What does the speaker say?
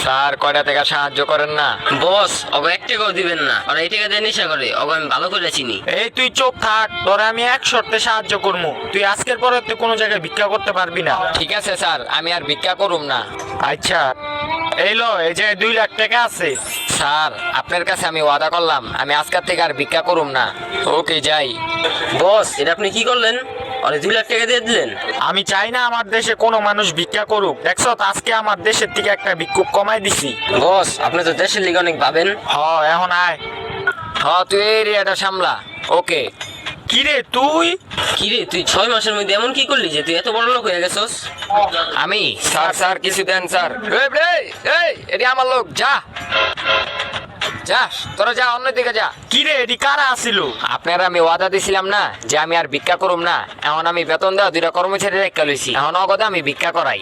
Sir কয়টা টাকা সাহায্য করেন না? বস অগ 1 টাকাও দিবেন না, আর এই টাকা দিয়ে নেশা করে, অগ আমি ভালো করে চিনি। এই তুই চুপ থাক, তোরে আমি এক শর্তে সাহায্য করবো। তুই আজকের পরে তুই কোনো জায়গায় ভিক্ষা করতে পারবি না। ঠিক আছে স্যার, আমি আর ভিক্ষা করুম না। আচ্ছা এই লো, এই যে 2 লাখ টাকা আছে। স্যার আপনার কাছে আমি ওয়াদা করলাম আমি আজকের থেকে আর ভিক্ষা করুম না। ওকে যাই। বস এটা আপনি কি করলেন? আরে 2 লাখ টাকা দিয়ে দিলেন? আমি চাই না আমার দেশে কোনো মানুষ ভিক্ষা করুক। দেখছো তো আজকে আমার দেশের থেকে একটা ভিক্ষুক কমাই দিছি। বস আপনি তো দেশের লিগে অনেক ভাবেন। এখন আয়। তুই এই এরিয়াটা সামলা। ওকে। কিরে তুই? কিরে তুই 6 মাসের মধ্যে এমন কি করলি যে তুই এত বড় লোক হয়ে গেছস? আমি স্যার স্যার কিছু দেন স্যার। এই এটি আমার লোক, যা যা, তোরা যা, অন্যদিকে যা। কিরে এটি কারা আসিল? আপনারা আমি ওয়াদা দিছিলাম না যে আমি আর ভিক্ষা করুম না। এখন আমি বেতন দেওয়া 2টা কর্মচারী রেখে লইছি, এখন অগদা আমি ভিক্ষা করাই।